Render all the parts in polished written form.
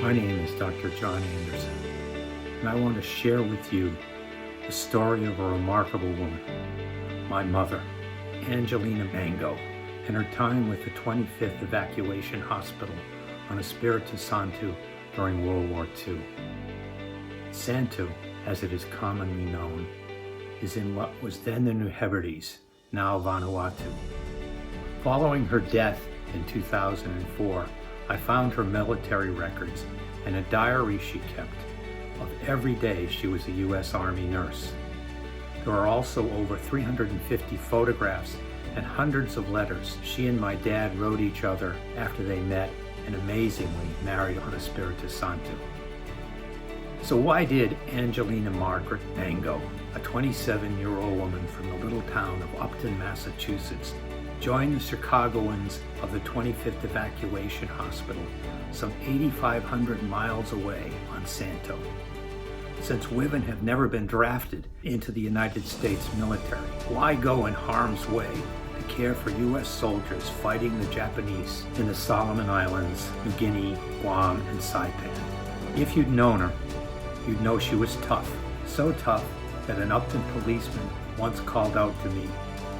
My name is Dr. John Anderson, and I want to share with you the story of a remarkable woman, my mother, Angelina Mango, and her time with the 25th Evacuation Hospital on Espiritu Santo during World War II. Santo, as it is commonly known, is in what was then the New Hebrides, now Vanuatu. Following her death in 2004, I found her military records and a diary she kept of every day she was a U.S. Army nurse. There are also over 350 photographs and hundreds of letters she and my dad wrote each other after they met and amazingly married on Espiritu Santo. So why did Angelina Margaret Mango, a 27-year-old woman from the little town of Upton, Massachusetts, join the Chicagoans of the 25th Evacuation Hospital some 8,500 miles away on Santo? Since women have never been drafted into the United States military, why go in harm's way to care for U.S. soldiers fighting the Japanese in the Solomon Islands, New Guinea, Guam, and Saipan? If you'd known her, you'd know she was tough. So tough that an Upton policeman once called out to me,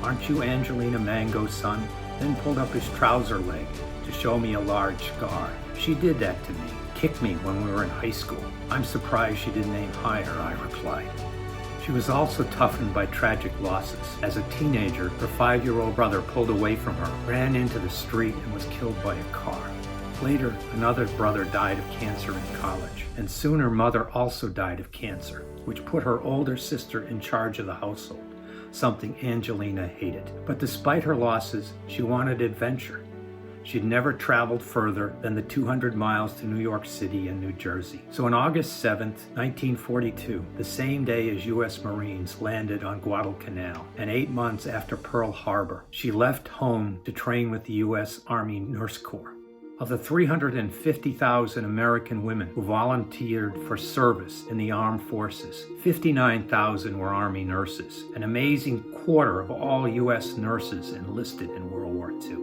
"Aren't you Angelina Mango's son?" Then pulled up his trouser leg to show me a large scar. She did that to me, kicked me when we were in high school. "I'm surprised she didn't aim higher," I replied. She was also toughened by tragic losses. As a teenager, her 5-year-old brother pulled away from her, ran into the street, and was killed by a car. Later, another brother died of cancer in college, and soon her mother also died of cancer, which put her older sister in charge of the household, something Angelina hated. But despite her losses, she wanted adventure. She'd never traveled further than the 200 miles to New York City and New Jersey. So on August 7th, 1942, the same day as U.S. Marines landed on Guadalcanal, and 8 months after Pearl Harbor, she left home to train with the U.S. Army Nurse Corps. Of the 350,000 American women who volunteered for service in the armed forces, 59,000 were Army nurses, an amazing quarter of all U.S. nurses enlisted in World War II.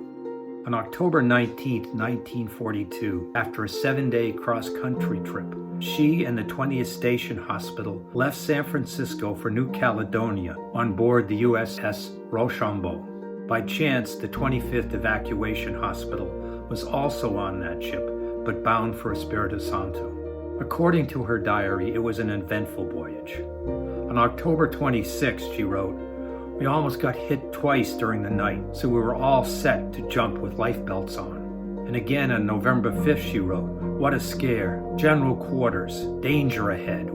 On October 19, 1942, after a 7-day cross-country trip, she and the 20th Station Hospital left San Francisco for New Caledonia on board the USS Rochambeau. By chance, the 25th Evacuation Hospital was also on that ship, but bound for Espiritu Santo. According to her diary, it was an eventful voyage. On October 26th, she wrote, "We almost got hit twice during the night, so we were all set to jump with life belts on." And again on November 5th, she wrote, "What a scare, general quarters, danger ahead."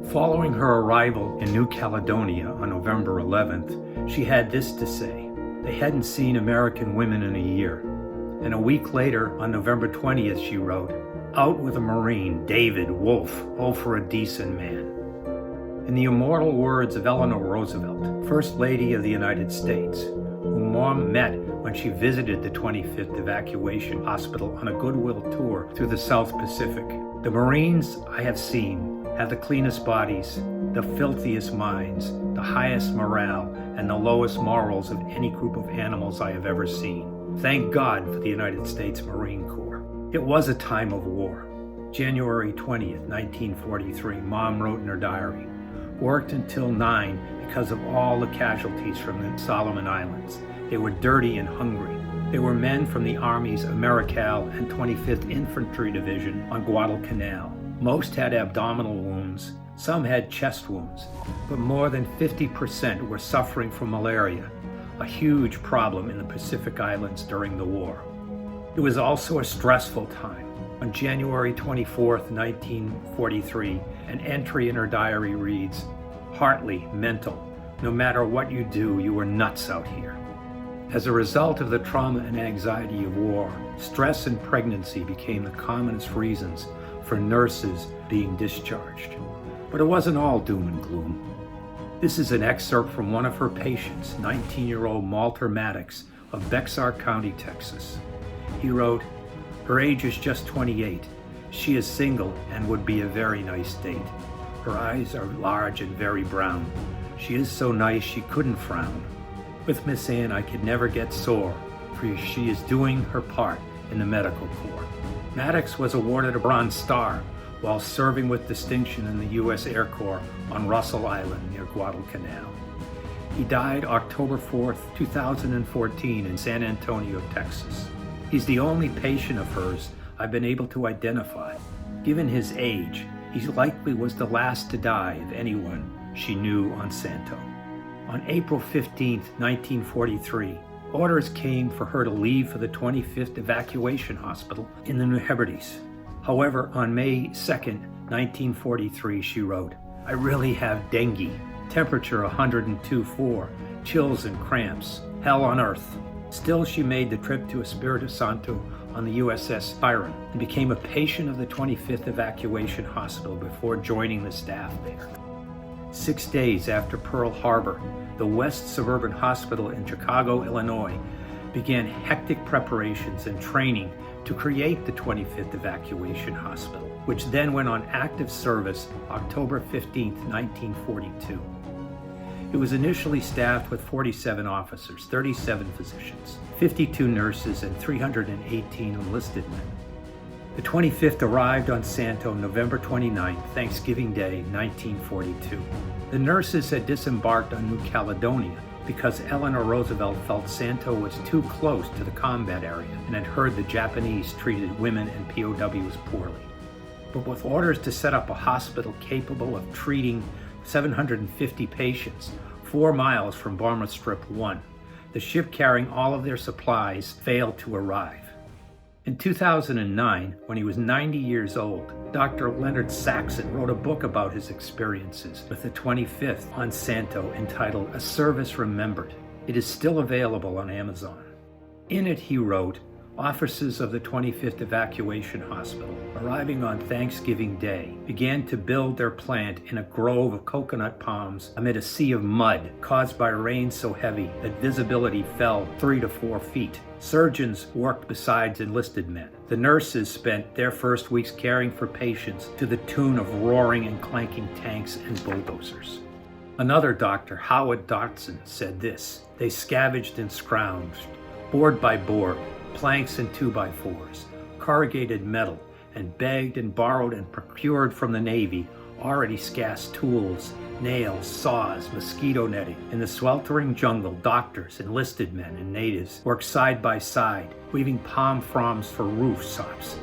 Following her arrival in New Caledonia on November 11th, she had this to say: "They hadn't seen American women in a year." And a week later, on November 20th, she wrote, "Out with a Marine, David Wolf, oh for a decent man." In the immortal words of Eleanor Roosevelt, First Lady of the United States, whom Mom met when she visited the 25th Evacuation Hospital on a goodwill tour through the South Pacific, "The Marines I have seen have the cleanest bodies, the filthiest minds, the highest morale, and the lowest morals of any group of animals I have ever seen. Thank God for the United States Marine Corps." It was a time of war. January 20th, 1943, Mom wrote in her diary, "Worked until 9 because of all the casualties from the Solomon Islands. They were dirty and hungry. They were men from the Army's Americal and 25th Infantry Division on Guadalcanal. Most had abdominal wounds, some had chest wounds, but more than 50% were suffering from malaria, a huge problem in the Pacific Islands during the war." It was also a stressful time. On January 24th, 1943, an entry in her diary reads, "Heartily mental. No matter what you do, you are nuts out here." As a result of the trauma and anxiety of war, stress and pregnancy became the commonest reasons for nurses being discharged. But it wasn't all doom and gloom. This is an excerpt from one of her patients, 19-year-old Walter Maddox of Bexar County, Texas. He wrote, "Her age is just 28. She is single and would be a very nice date. Her eyes are large and very brown. She is so nice she couldn't frown. With Miss Ann I could never get sore, for she is doing her part in the medical corps." Maddox was awarded a Bronze Star while serving with distinction in the U.S. Air Corps on Russell Island near Guadalcanal. He died October 4, 2014 in San Antonio, Texas. He's the only patient of hers I've been able to identify. Given his age, he likely was the last to die of anyone she knew on Santo. On April 15, 1943, orders came for her to leave for the 25th Evacuation Hospital in the New Hebrides. However, on May 2, 1943, she wrote, "I really have dengue, temperature 102.4, chills and cramps, hell on earth." Still, she made the trip to Espiritu Santo on the USS Byron and became a patient of the 25th Evacuation Hospital before joining the staff there. 6 days after Pearl Harbor, the West Suburban Hospital in Chicago, Illinois, began hectic preparations and training to create the 25th Evacuation Hospital, which then went on active service October 15, 1942. It was initially staffed with 47 officers, 37 physicians, 52 nurses, and 318 enlisted men. The 25th arrived on Santo November 29, Thanksgiving Day, 1942. The nurses had disembarked on New Caledonia because Eleanor Roosevelt felt Santo was too close to the combat area and had heard the Japanese treated women and POWs poorly. But with orders to set up a hospital capable of treating 750 patients 4 miles from Bomber Strip 1, the ship carrying all of their supplies failed to arrive. In 2009, when he was 90 years old, Dr. Leonard Saxon wrote a book about his experiences with the 25th on Santo entitled A Service Remembered. It is still available on Amazon. In it, he wrote, officers of the 25th Evacuation Hospital, arriving on Thanksgiving Day, began to build their plant in a grove of coconut palms amid a sea of mud caused by rain so heavy that visibility fell 3 to 4 feet. Surgeons worked besides enlisted men. The nurses spent their first weeks caring for patients to the tune of roaring and clanking tanks and bulldozers. Another doctor, Howard Dotson, said this: they scavenged and scrounged, board by board, planks and 2x4s, corrugated metal, and begged and borrowed and procured from the Navy already scarce tools, nails, saws, mosquito netting. In the sweltering jungle, doctors, enlisted men, and natives worked side by side, weaving palm fronds for roof tops.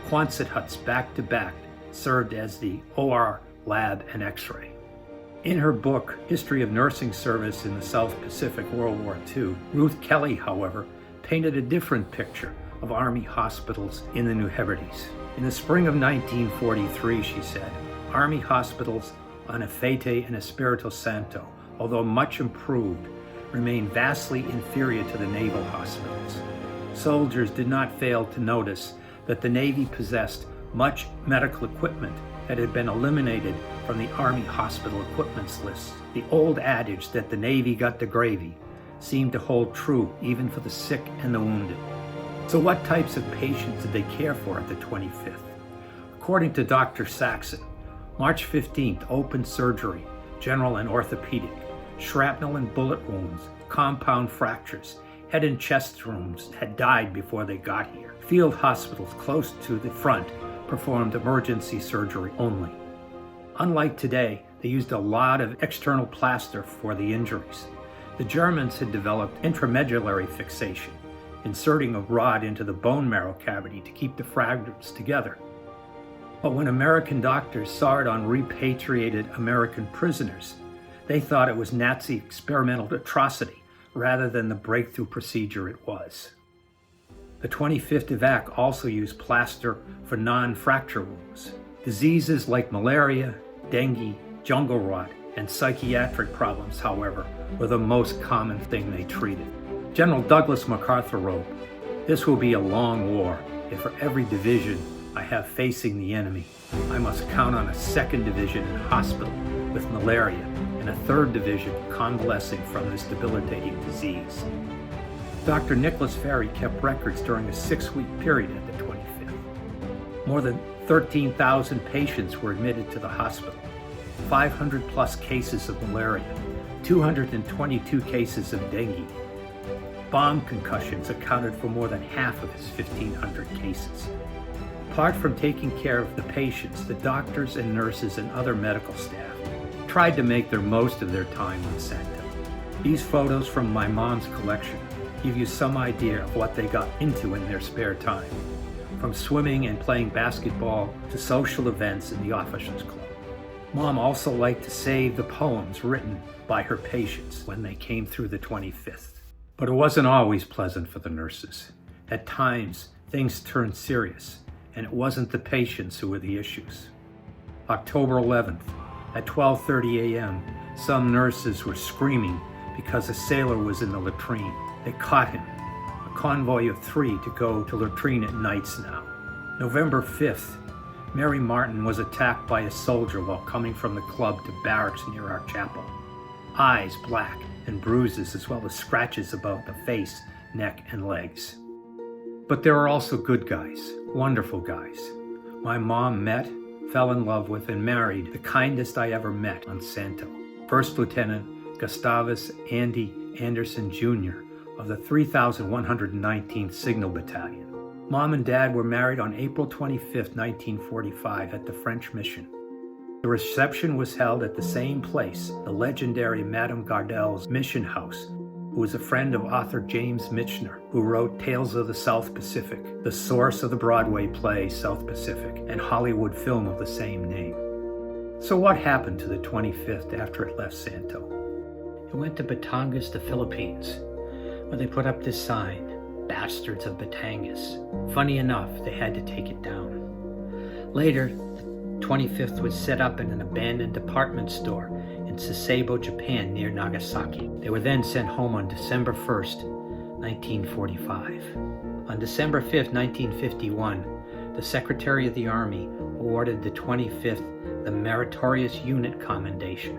Quonset huts back to back served as the OR lab and X-ray. In her book, History of Nursing Service in the South Pacific World War II, Ruth Kelly, however, painted a different picture of Army hospitals in the New Hebrides. In the spring of 1943, she said, Army hospitals on Efete and Espiritu Santo, although much improved, remain vastly inferior to the naval hospitals. Soldiers did not fail to notice that the Navy possessed much medical equipment that had been eliminated from the Army hospital equipments list. The old adage that the Navy got the gravy seemed to hold true even for the sick and the wounded. So what types of patients did they care for at the 25th? According to Dr. Saxon, March 15th, open surgery, general and orthopedic, shrapnel and bullet wounds, compound fractures, head and chest wounds had died before they got here. Field hospitals close to the front performed emergency surgery only. Unlike today, they used a lot of external plaster for the injuries. The Germans had developed intramedullary fixation, inserting a rod into the bone marrow cavity to keep the fragments together. But when American doctors saw it on repatriated American prisoners, they thought it was Nazi experimental atrocity rather than the breakthrough procedure it was. The 25th Evac also used plaster for non-fracture wounds. Diseases like malaria, dengue, jungle rot, and psychiatric problems, however, were the most common thing they treated. General Douglas MacArthur wrote, "This will be a long war if for every division I have facing the enemy, I must count on a 2nd division in hospital with malaria and a 3rd division convalescing from this debilitating disease." Dr. Nicholas Ferry kept records during a 6-week period at the 25th. More than 13,000 patients were admitted to the hospital, 500 plus cases of malaria, 222 cases of dengue. Bomb concussions accounted for more than half of his 1,500 cases. Apart from taking care of the patients, the doctors and nurses and other medical staff tried to make their most of their time on Santo. These photos from my mom's collection give you some idea of what they got into in their spare time, from swimming and playing basketball to social events in the officers' club. Mom also liked to save the poems written by her patients when they came through the 25th. But it wasn't always pleasant for the nurses. At times, things turned serious, and it wasn't the patients who were the issues. October 11th, at 12:30 a.m., some nurses were screaming because a sailor was in the latrine. They caught him. A convoy of 3 to go to latrine at nights now. November 5th, Mary Martin was attacked by a soldier while coming from the club to barracks near our chapel. Eyes black and bruises as well as scratches about the face, neck, and legs. But there were also good guys, wonderful guys. My mom met, fell in love with, and married the kindest I ever met on Santo, First Lieutenant Gustavus Andy Anderson Jr. of the 3,119th Signal Battalion. Mom and Dad were married on April 25, 1945 at the French Mission. The reception was held at the same place, the legendary Madame Gardel's Mission House, who was a friend of author James Michener, who wrote Tales of the South Pacific, the source of the Broadway play South Pacific, and Hollywood film of the same name. So what happened to the 25th after it left Santo? It went to Batangas, the Philippines, where they put up this sign, Bastards of Batangas. Funny enough, they had to take it down. Later, the 25th was set up in an abandoned department store in Sasebo, Japan, near Nagasaki. They were then sent home on December 1st, 1945. On December 5th, 1951, the Secretary of the Army awarded the 25th the Meritorious Unit Commendation.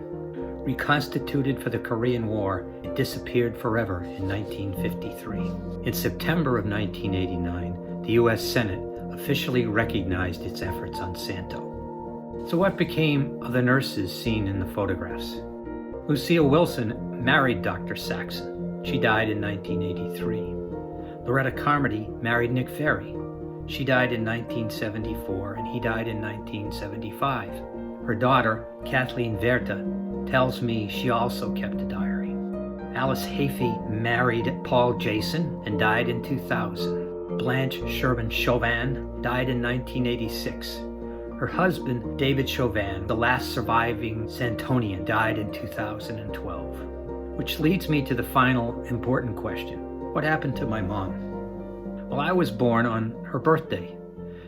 Reconstituted for the Korean War, it disappeared forever in 1953. In September of 1989, the U.S. Senate officially recognized its efforts on Santo. So what became of the nurses seen in the photographs? Lucille Wilson married Dr. Saxon. She died in 1983. Loretta Carmody married Nick Ferry. She died in 1974 and he died in 1975. Her daughter, Kathleen Verta, tells me she also kept a diary. Alice Hafey married Paul Jason and died in 2000. Blanche Sherman Chauvin died in 1986. Her husband, David Chauvin, the last surviving Santonian, died in 2012. Which leads me to the final important question. What happened to my mom? Well, I was born on her birthday,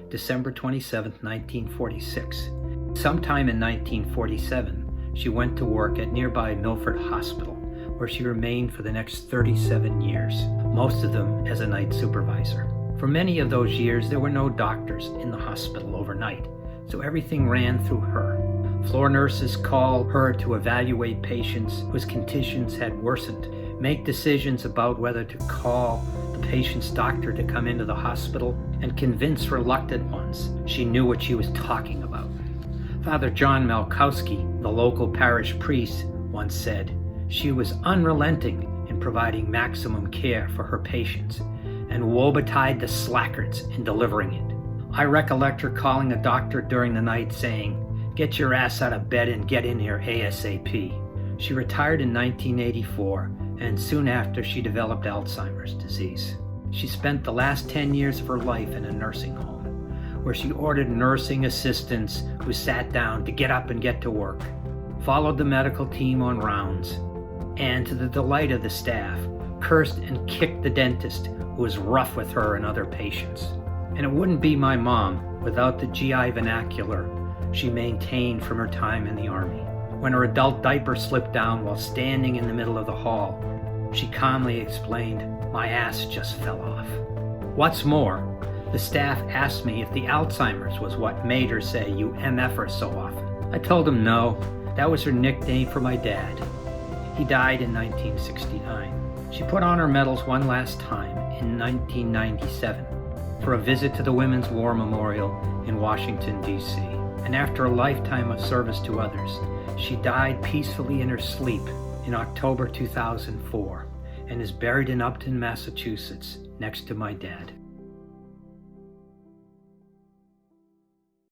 December 27, 1946. Sometime in 1947, she went to work at nearby Milford Hospital, where she remained for the next 37 years, most of them as a night supervisor. For many of those years, there were no doctors in the hospital overnight, so everything ran through her. Floor nurses called her to evaluate patients whose conditions had worsened, make decisions about whether to call the patient's doctor to come into the hospital, and convince reluctant ones she knew what she was talking about. Father John Malkowski, the local parish priest, once said, she was unrelenting in providing maximum care for her patients, and woe betide the slackers in delivering it. I recollect her calling a doctor during the night saying, "Get your ass out of bed and get in here ASAP." She retired in 1984, and soon after she developed Alzheimer's disease. She spent the last 10 years of her life in a nursing home, where she ordered nursing assistants who sat down to get up and get to work, followed the medical team on rounds, and to the delight of the staff, cursed and kicked the dentist who was rough with her and other patients. And it wouldn't be my mom without the GI vernacular she maintained from her time in the Army. When her adult diaper slipped down while standing in the middle of the hall, she calmly explained, "My ass just fell off." What's more, the staff asked me if the Alzheimer's was what made her say, "You MF'er so often." I told them no, that was her nickname for my dad. He died in 1969. She put on her medals one last time in 1997 for a visit to the Women's War Memorial in Washington, D.C. And after a lifetime of service to others, she died peacefully in her sleep in October 2004 and is buried in Upton, Massachusetts, next to my dad.